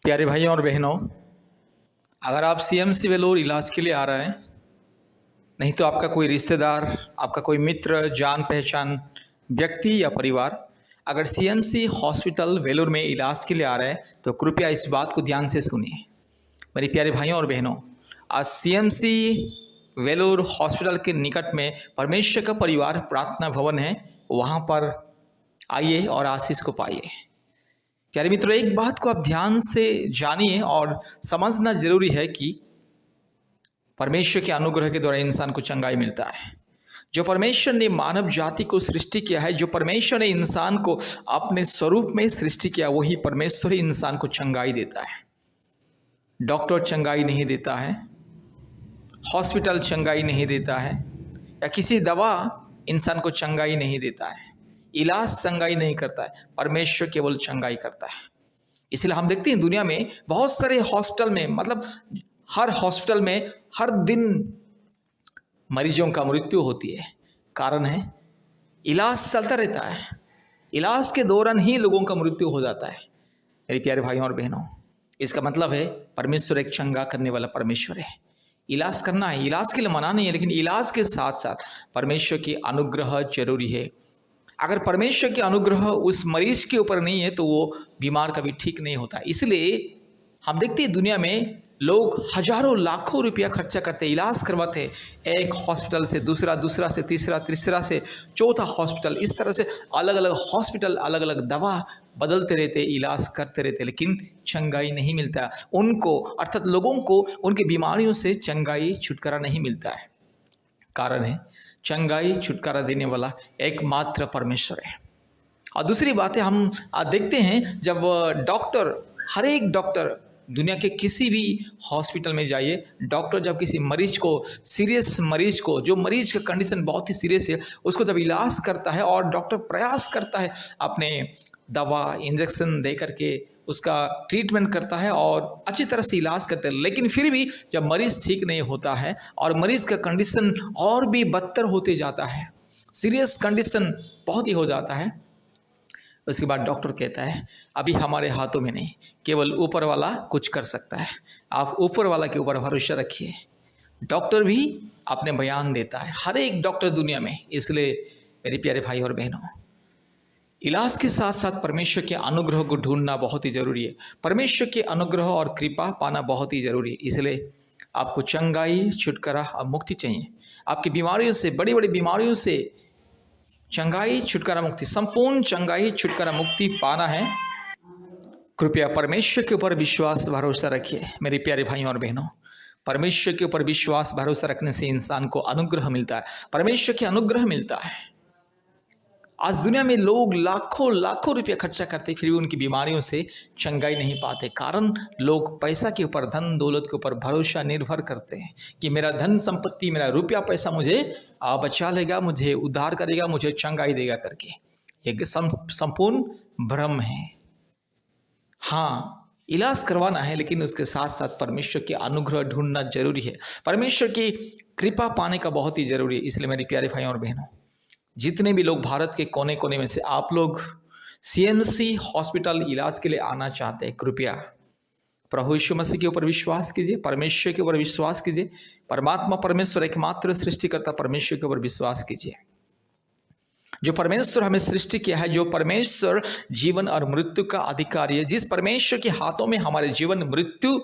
प्यारे भाइयों और बहनों, अगर आप सीएमसी वेलोर इलाज के लिए आ रहे हैं, नहीं तो आपका कोई रिश्तेदार, आपका कोई मित्र, जान पहचान व्यक्ति या परिवार अगर सीएमसी हॉस्पिटल वेलोर में इलाज के लिए आ रहा है तो कृपया इस बात को ध्यान से सुनिए। मेरे प्यारे भाइयों और बहनों, आज सीएमसी वेलोर हॉस्पिटल के निकट में परमेश्वर का परिवार प्रार्थना भवन है, वहाँ पर आइए और आशीष को पाइए। प्यारे मित्रों, एक बात को आप ध्यान से जानिए और समझना जरूरी है कि परमेश्वर के अनुग्रह के द्वारा इंसान को चंगाई मिलता है। जो परमेश्वर ने मानव जाति को सृष्टि किया है, जो परमेश्वर ने इंसान को अपने स्वरूप में सृष्टि किया, वही परमेश्वर ही इंसान को चंगाई देता है। डॉक्टर चंगाई नहीं देता है, हॉस्पिटल चंगाई नहीं देता है, या किसी दवा इंसान को चंगाई नहीं देता है, इलाज चंगाई नहीं करता है, परमेश्वर केवल चंगाई करता है। इसलिए हम देखते हैं दुनिया में बहुत सारे हॉस्पिटल में, मतलब हर हॉस्पिटल में हर दिन मरीजों का मृत्यु होती है। कारण है इलाज चलता रहता है, इलाज के दौरान ही लोगों का मृत्यु हो जाता है। मेरे प्यारे भाइयों और बहनों, इसका मतलब है परमेश्वर एक चंगा करने वाला परमेश्वर है। इलाज करना है, इलाज के लिए मना नहीं है, लेकिन इलाज के साथ साथ परमेश्वर की अनुग्रह जरूरी है। अगर परमेश्वर की अनुग्रह उस मरीज के ऊपर नहीं है तो वो बीमार कभी ठीक नहीं होता। इसलिए हम देखते हैं दुनिया में लोग हजारों लाखों रुपया खर्चा करते, इलाज करवाते, एक हॉस्पिटल से दूसरा, दूसरा से तीसरा, तीसरा से चौथा हॉस्पिटल, इस तरह से अलग अलग हॉस्पिटल, अलग अलग दवा बदलते रहते, इलाज करते रहते, लेकिन चंगाई नहीं मिलता उनको, अर्थात लोगों को उनकी बीमारियों से चंगाई छुटकारा नहीं मिलता है। कारण है चंगाई छुटकारा देने वाला एकमात्र परमेश्वर है। और दूसरी बात है, हम देखते हैं जब डॉक्टर, हर एक डॉक्टर, दुनिया के किसी भी हॉस्पिटल में जाइए, डॉक्टर जब किसी मरीज को, सीरियस मरीज को, जो मरीज का कंडीशन बहुत ही सीरियस है, उसको जब इलाज करता है और डॉक्टर प्रयास करता है अपने दवा इंजेक्शन दे करके उसका ट्रीटमेंट करता है और अच्छी तरह से इलाज करते हैं, लेकिन फिर भी जब मरीज़ ठीक नहीं होता है और मरीज़ का कंडीशन और भी बदतर होते जाता है, सीरियस कंडीशन बहुत ही हो जाता है, उसके बाद डॉक्टर कहता है अभी हमारे हाथों में नहीं, केवल ऊपर वाला कुछ कर सकता है, आप ऊपर वाला के ऊपर भरोसा रखिए। डॉक्टर भी अपने बयान देता है, हर एक डॉक्टर दुनिया में। इसलिए मेरे प्यारे भाई और बहनों, इलाज के साथ साथ परमेश्वर के अनुग्रह को ढूंढना बहुत ही जरूरी है। परमेश्वर के अनुग्रह और कृपा पाना बहुत ही जरूरी है। इसलिए आपको चंगाई, छुटकारा और मुक्ति चाहिए। आपकी बीमारियों से, बड़ी बड़ी बीमारियों से चंगाई, छुटकारा, मुक्ति, संपूर्ण चंगाई, छुटकारा, मुक्ति पाना है, कृपया परमेश्वर के ऊपर विश्वास भरोसा रखिए। मेरे प्यारे भाइयों और बहनों, परमेश्वर के ऊपर विश्वास भरोसा रखने से इंसान को अनुग्रह मिलता है, परमेश्वर के अनुग्रह मिलता है। आज दुनिया में लोग लाखों लाखों रुपया खर्चा करते, फिर भी उनकी बीमारियों से चंगाई नहीं पाते। कारण लोग पैसा के ऊपर, धन दौलत के ऊपर भरोसा निर्भर करते हैं कि मेरा धन संपत्ति, मेरा रुपया पैसा मुझे बचा लेगा, मुझे उद्धार करेगा, मुझे चंगाई देगा करके। ये संपूर्ण भ्रम है। हाँ, इलाज करवाना है, लेकिन उसके साथ साथ परमेश्वर के अनुग्रह ढूंढना जरूरी है, परमेश्वर की कृपा पाने का बहुत ही जरूरी है। इसलिए मेरे प्यारे भाइयों और बहनों, जितने भी लोग भारत के कोने कोने में से आप लोग सीएमसी हॉस्पिटल इलाज के लिए आना चाहते हैं, कृपया प्रभु यीशु मसीह के ऊपर विश्वास कीजिए, परमेश्वर के ऊपर विश्वास कीजिए, परमात्मा परमेश्वर एकमात्र सृष्टिकर्ता परमेश्वर के ऊपर विश्वास कीजिए। जो परमेश्वर हमें सृष्टि किया है, जो परमेश्वर जीवन और मृत्यु का अधिकारी है, जिस परमेश्वर के हाथों में हमारे जीवन मृत्यु,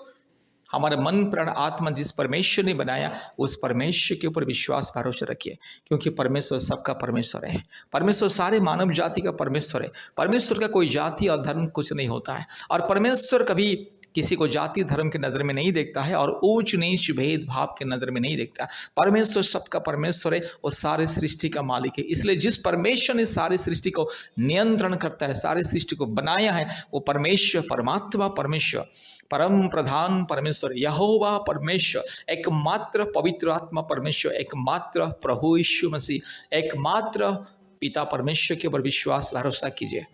हमारा मन प्राण आत्मा जिस परमेश्वर ने बनाया, उस परमेश्वर के ऊपर विश्वास भरोसा रखिए, क्योंकि परमेश्वर सबका परमेश्वर है। परमेश्वर सारे मानव जाति का परमेश्वर है। परमेश्वर का कोई जाति और धर्म कुछ नहीं होता है, और परमेश्वर कभी किसी को जाति धर्म के नज़र में नहीं देखता है और ऊंच नीच भेदभाव के नज़र में नहीं देखता। परमेश्वर सबका परमेश्वर है, वो सारे सृष्टि का मालिक है। इसलिए जिस परमेश्वर ने सारी सृष्टि को नियंत्रण करता है, सारी सृष्टि को बनाया है, वो परमेश्वर, परमात्मा परमेश्वर, परम प्रधान परमेश्वर, यहोवा परमेश्वर, एकमात्र पवित्र आत्मा परमेश्वर, एकमात्र प्रभु यीशु मसीह, एकमात्र पिता परमेश्वर के ऊपर विश्वास भरोसा कीजिए।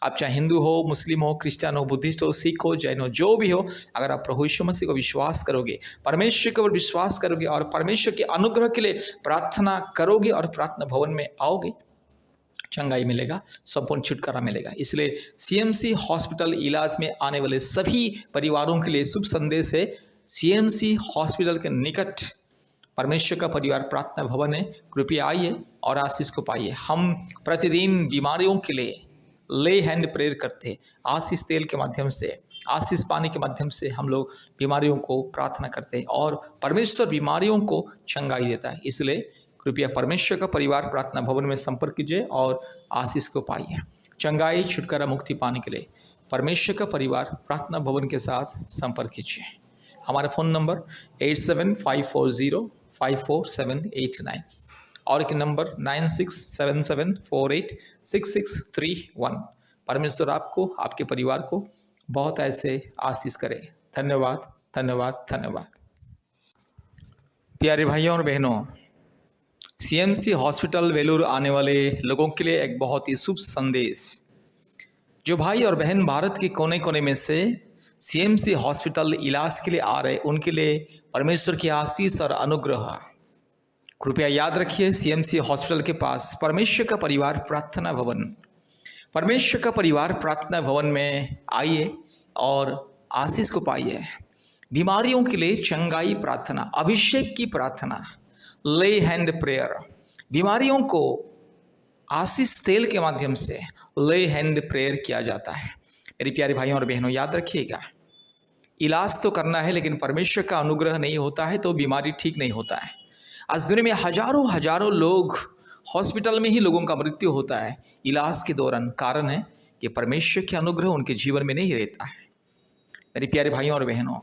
आप चाहे हिंदू हो, मुस्लिम हो, क्रिश्चियन हो, बुद्धिस्ट हो, सिख हो, जैन हो, जो भी हो, अगर आप प्रभु यीशु मसीह को विश्वास करोगे, परमेश्वर के ऊपर विश्वास करोगे और परमेश्वर के अनुग्रह के लिए प्रार्थना करोगे और प्रार्थना भवन में आओगे, चंगाई मिलेगा, संपूर्ण छुटकारा मिलेगा। इसलिए सीएमसी हॉस्पिटल इलाज में आने वाले सभी परिवारों के लिए शुभ संदेश है। सीएमसी हॉस्पिटल के निकट परमेश्वर का परिवार प्रार्थना भवन है, कृपया आइए और आशीष को पाइए। हम प्रतिदिन बीमारियों के लिए ले हैंड प्रेयर करते हैं, आशीष तेल के माध्यम से, आशीष पानी के माध्यम से हम लोग बीमारियों को प्रार्थना करते हैं और परमेश्वर बीमारियों को चंगाई देता है। इसलिए कृपया परमेश्वर का परिवार प्रार्थना भवन में संपर्क कीजिए और आशीष को पाइए। चंगाई, छुटकारा, मुक्ति पाने के लिए परमेश्वर का परिवार प्रार्थना भवन के साथ संपर्क कीजिए। हमारा फ़ोन नंबर 8754054789 और एक नंबर 9677486631। परमेश्वर आपको, आपके परिवार को बहुत ऐसे आशीष करे। धन्यवाद, धन्यवाद, धन्यवाद। प्यारे भाइयों और बहनों, सीएमसी हॉस्पिटल वेलूर आने वाले लोगों के लिए एक बहुत ही शुभ संदेश। जो भाई और बहन भारत के कोने कोने में से सीएमसी हॉस्पिटल इलाज के लिए आ रहे, उनके लिए परमेश्वर की आशीष और अनुग्रह। कृपया याद रखिए, सीएमसी हॉस्पिटल के पास परमेश्वर का परिवार प्रार्थना भवन, परमेश्वर का परिवार प्रार्थना भवन में आइए और आशीष को पाइए। बीमारियों के लिए चंगाई प्रार्थना, अभिषेक की प्रार्थना, ले हैंड प्रेयर, बीमारियों को आशीष तेल के माध्यम से ले हैंड प्रेयर किया जाता है। मेरे प्यारे भाइयों और बहनों, याद रखिएगा, इलाज तो करना है, लेकिन परमेश्वर का अनुग्रह नहीं होता है तो बीमारी ठीक नहीं होता है। आज दुनिया में हजारों लोग हॉस्पिटल में ही लोगों का मृत्यु होता है इलाज के दौरान। कारण है कि परमेश्वर के अनुग्रह उनके जीवन में नहीं रहता है। मेरे प्यारे भाइयों और बहनों,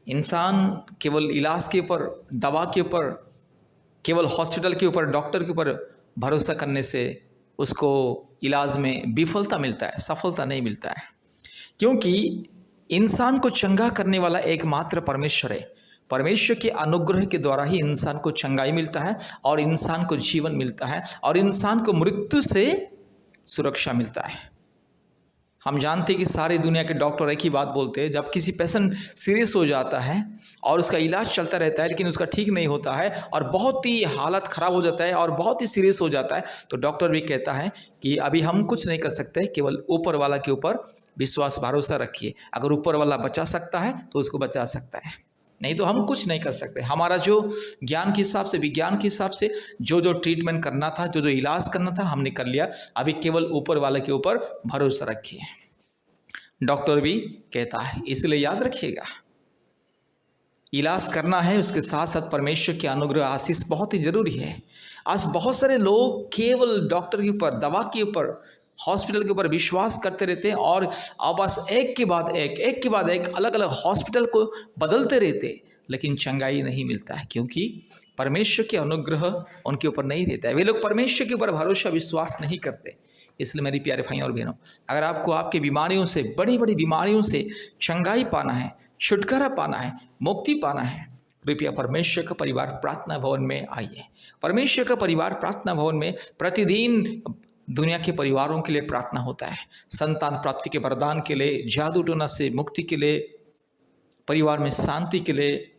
इंसान केवल इलाज के ऊपर, दवा के ऊपर, केवल हॉस्पिटल के ऊपर, डॉक्टर के ऊपर भरोसा करने से उसको इलाज में विफलता मिलता है, सफलता नहीं मिलता है। क्योंकि इंसान को चंगा करने वाला एकमात्र परमेश्वर है। परमेश्वर के अनुग्रह के द्वारा ही इंसान को चंगाई मिलता है और इंसान को जीवन मिलता है और इंसान को मृत्यु से सुरक्षा मिलता है। हम जानते हैं कि सारी दुनिया के डॉक्टर एक ही बात बोलते हैं, जब किसी पेशेंट सीरियस हो जाता है और उसका इलाज चलता रहता है लेकिन उसका ठीक नहीं होता है और बहुत ही हालत ख़राब हो जाता है और बहुत ही सीरियस हो जाता है, तो डॉक्टर भी कहता है कि अभी हम कुछ नहीं कर सकते, केवल ऊपर वाला के ऊपर विश्वास भरोसा रखिए। अगर ऊपर वाला बचा सकता है तो उसको बचा सकता है, नहीं तो हम कुछ नहीं कर सकते। हमारा जो ज्ञान के हिसाब से, विज्ञान के हिसाब से जो ट्रीटमेंट करना था, जो इलाज करना था, हमने कर लिया। अभी केवल ऊपर वाले के ऊपर भरोसा रखिए, डॉक्टर भी कहता है। इसलिए याद रखिएगा, इलाज करना है, उसके साथ साथ परमेश्वर के अनुग्रह, आशीष बहुत ही जरूरी है। आज बहुत सारे लोग केवल डॉक्टर के ऊपर, दवा के ऊपर, हॉस्पिटल के ऊपर विश्वास करते रहते हैं और बस एक के बाद एक अलग अलग हॉस्पिटल को बदलते रहते, लेकिन चंगाई नहीं मिलता है क्योंकि परमेश्वर के अनुग्रह उनके ऊपर नहीं रहता है। वे लोग परमेश्वर के ऊपर भरोसा, विश्वास नहीं करते। इसलिए मेरी प्यारे भाइयों और बहनों, अगर आपको आपकी बीमारियों से, बड़ी बड़ी बीमारियों से चंगाई पाना है, छुटकारा पाना है, मुक्ति पाना है, कृपया परमेश्वर का परिवार प्रार्थना भवन में आइए। परमेश्वर का परिवार प्रार्थना भवन में प्रतिदिन दुनिया के परिवारों के लिए प्रार्थना होता है। संतान प्राप्ति के वरदान के लिए, जादू टोना से मुक्ति के लिए, परिवार में शांति के लिए,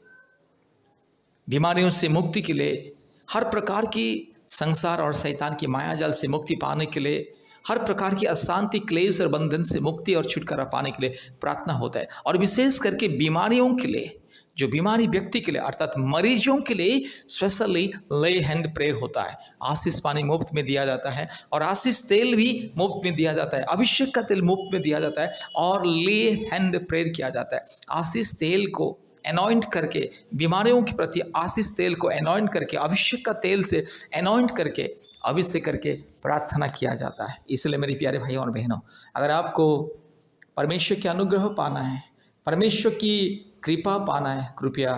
बीमारियों से मुक्ति के लिए, हर प्रकार की संसार और शैतान की मायाजाल से मुक्ति पाने के लिए, हर प्रकार की अशांति, क्लेश और बंधन से मुक्ति और छुटकारा पाने के लिए प्रार्थना होता है। और विशेष करके बीमारियों के लिए, जो बीमारी व्यक्ति के लिए अर्थात मरीजों के लिए स्पेशली ले हैंड प्रेयर होता है। आशीष पानी मुफ्त में दिया जाता है और आशीष तेल भी मुफ्त में दिया जाता है, अभिषेक का तेल मुफ्त में दिया जाता है और ले हैंड प्रेयर किया जाता है। आशीष तेल को एनॉइंट करके, बीमारियों के प्रति आशीष तेल को एनॉइंट करके, अभिषेक का तेल से एनॉइंट करके, अभिषेक करके प्रार्थना किया जाता है। इसलिए मेरे प्यारे भाइयों और बहनों, अगर आपको परमेश्वर के अनुग्रह पाना है, परमेश्वर की कृपा पाना है, कृपया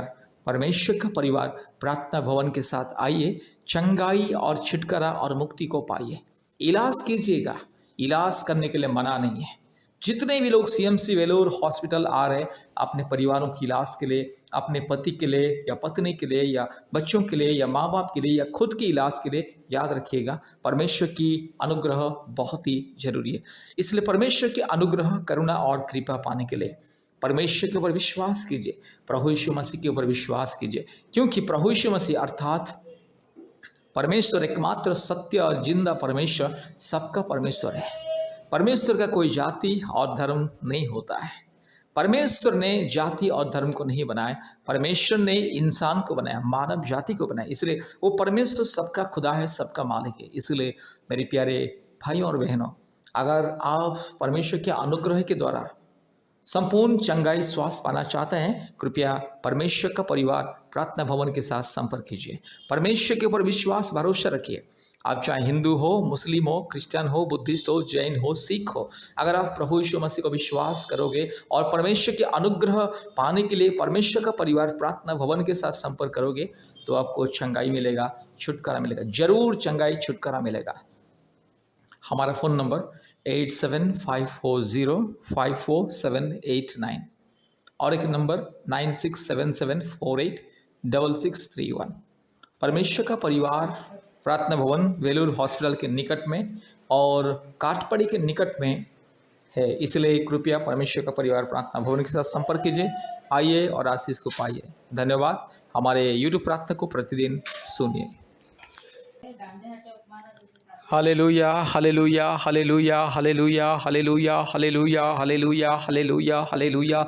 परमेश्वर का परिवार प्रार्थना भवन के साथ आइए, चंगाई और छुटकारा और मुक्ति को पाइए। इलाज कीजिएगा, इलाज करने के लिए मना नहीं है। जितने भी लोग सीएमसी वेलूर हॉस्पिटल आ रहे अपने परिवारों के इलाज के लिए, अपने पति के लिए या पत्नी के लिए या बच्चों के लिए या माँ बाप के लिए या खुद के इलाज के लिए, याद रखिएगा परमेश्वर की अनुग्रह बहुत ही जरूरी है। इसलिए परमेश्वर के अनुग्रह, करुणा और कृपा पाने के लिए परमेश्वर के ऊपर विश्वास कीजिए, प्रभु यीशु मसीह के ऊपर विश्वास कीजिए, क्योंकि प्रभु यीशु मसीह अर्थात परमेश्वर एकमात्र सत्य और जिंदा परमेश्वर सबका परमेश्वर है। परमेश्वर का कोई जाति और धर्म नहीं होता है। परमेश्वर ने जाति और धर्म को नहीं बनाया, परमेश्वर ने इंसान को बनाया, मानव जाति को बनाया। इसलिए वो परमेश्वर सबका खुदा है, सबका मालिक है। इसलिए मेरे प्यारे भाइयों और बहनों, अगर आप परमेश्वर के अनुग्रह के द्वारा संपूर्ण चंगाई स्वास्थ्य पाना चाहते हैं, कृपया परमेश्वर का परिवार प्रार्थना भवन के साथ संपर्क कीजिए। परमेश्वर के ऊपर विश्वास भरोसा रखिए। आप चाहे हिंदू हो, मुस्लिम हो, क्रिश्चियन हो, बुद्धिस्ट हो, जैन हो, सिख हो, अगर आप प्रभु यीशु मसीह को विश्वास करोगे और परमेश्वर के अनुग्रह पाने के लिए परमेश्वर का परिवार प्रार्थना भवन के साथ संपर्क करोगे, तो आपको चंगाई मिलेगा, छुटकारा मिलेगा। जरूर चंगाई छुटकारा मिलेगा। हमारा फ़ोन नंबर 8754054789 और एक नंबर 9677486631। परमेश्वर का परिवार प्रार्थना भवन वेलूर हॉस्पिटल के निकट में और काटपड़ी के निकट में है। इसलिए कृपया परमेश्वर का परिवार प्रार्थना भवन के साथ संपर्क कीजिए। आइए और आशीष को पाइए। धन्यवाद। हमारे यूट्यूब प्रार्थना को प्रतिदिन सुनिए। Hallelujah, hallelujah, hallelujah, hallelujah, hallelujah, hallelujah, hallelujah, hallelujah, hallelujah,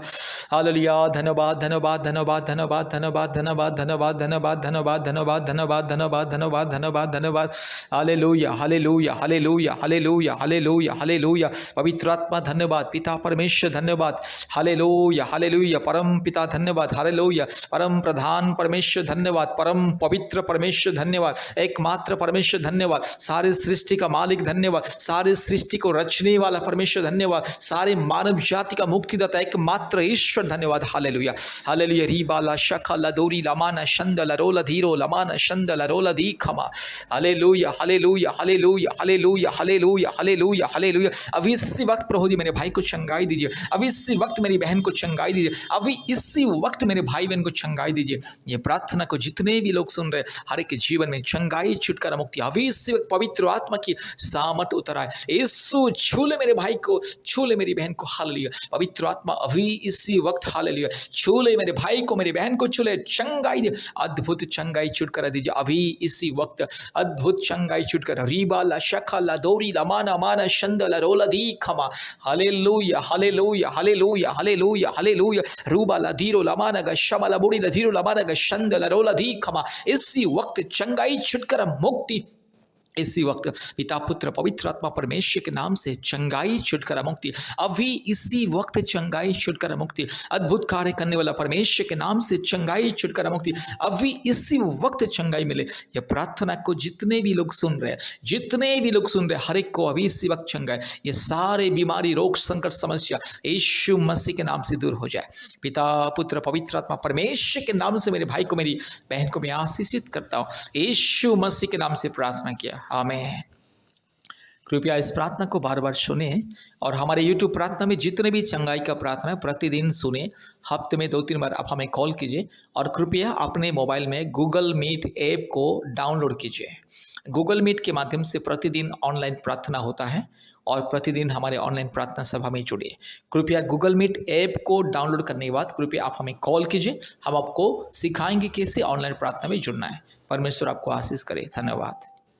hallelujah. धन्यवाद, धन्यवाद, धन्यवाद, धन्यवाद, धन्यवाद, धन्यवाद, धन्यवाद, धन्यवाद, धन्यवाद, धन्यवाद, धन्यवाद, धन्यवाद, धन्यवाद, धन्यवाद, धन्यवाद। Hallelujah, hallelujah, hallelujah, hallelujah, hallelujah, hallelujah. पवित्र आत्मा धन्यवाद, पिता परमेश्वर धन्यवाद। हालेलुया, हालेलुया, परम पिता धन्यवाद। हालेलुया, परम प्रधान परमेश्वर धन्यवाद। परम पवित्र परमेश्वर धन्यवाद। एकमात्र परमेश्वर धन्यवाद। सारे सृष्टि का मालिक धन्यवाद। सारे सृष्टि को रचने वाला परमेश्वर धन्यवाद। सारे मानव जाति का मुक्तिदाता एकमात्र ईश्वर धन्यवाद। Hallelujah, hallelujah. रीबाला शखा लदोरी लमाना शंदल रोला धीरो लमाना शंदल रोला दी खमा। Hallelujah, hallelujah, hallelujah, hallelujah, hallelujah, hallelujah, hallelujah. अभी इसी वक्त प्रभु जी मेरे भाई को चंगाई दीजिए। अभी इसी वक्त मेरी बहन को चंगाई दीजिए। अभी इसी वक्त मेरे भाई बहन को चंगाई दीजिए। ये प्रार्थना को जितने भी लोग सुन रहे, हर एक जीवन में चंगाई छुटकारा मुक्ति अभी इसी वक्त पवित्र आत्मा की सामर्थ उतर आए। यीशु छू ले मेरे भाई को, छू ले मेरी बहन को। हालेलुया। पवित्र आत्मा अभी इसी वक्त हालेलुया छू ले मेरे भाई को, मेरी बहन को छू ले। चंगाई दे, अद्भुत चंगाई छुटकारा दीजिए अभी इसी वक्त। अद्भुत चंगाई छुटकारा। रीबा ला शखा ला दोरी ला माना माना शंद ला रोला दी खमा। Hallelujah, hallelujah, hallelujah, hallelujah, hallelujah. रूबा ला धीरो ला माना गा शमा ला बुरी ला धीरो ला माना गा शंद ला रोला दी खमा। इसी वक्त चंगाई छुटकारा मुक्ति इसी वक्त पिता पुत्र पवित्र आत्मा परमेश्वर के नाम से चंगाई छुटकारा मुक्ति अभी इसी वक्त। चंगाई छुटकारा मुक्ति अद्भुत कार्य करने वाला परमेश्वर के नाम से चंगाई छुटकारा मुक्ति अभी इसी वक्त चंगाई मिले। यह प्रार्थना को जितने भी लोग सुन रहे हैं, जितने भी लोग सुन रहे हैं, हर एक को अभी इसी वक्त चंगाई। ये सारे बीमारी रोग संकट समस्या यीशु मसीह के नाम से दूर हो जाए। पिता पुत्र पवित्र आत्मा परमेश्वर के नाम से मेरे भाई को, मेरी बहन को मैं आशीषित करता हूँ। यीशु मसीह के नाम से प्रार्थना किया, आमीन। कृपया इस प्रार्थना को बार बार सुने और हमारे YouTube प्रार्थना में जितने भी चंगाई का प्रार्थना है प्रतिदिन सुने। हफ्ते में 2-3 बार आप हमें कॉल कीजिए और कृपया अपने मोबाइल में गूगल मीट ऐप को डाउनलोड कीजिए। गूगल मीट के माध्यम से प्रतिदिन ऑनलाइन प्रार्थना होता है और प्रतिदिन हमारे ऑनलाइन प्रार्थना सभा में जुड़िए। कृपया गूगल मीट ऐप को डाउनलोड करने के बाद कृपया आप हमें कॉल कीजिए। हम आपको सिखाएंगे कैसे ऑनलाइन प्रार्थना में जुड़ना है। परमेश्वर आपको आशीष करे। धन्यवाद।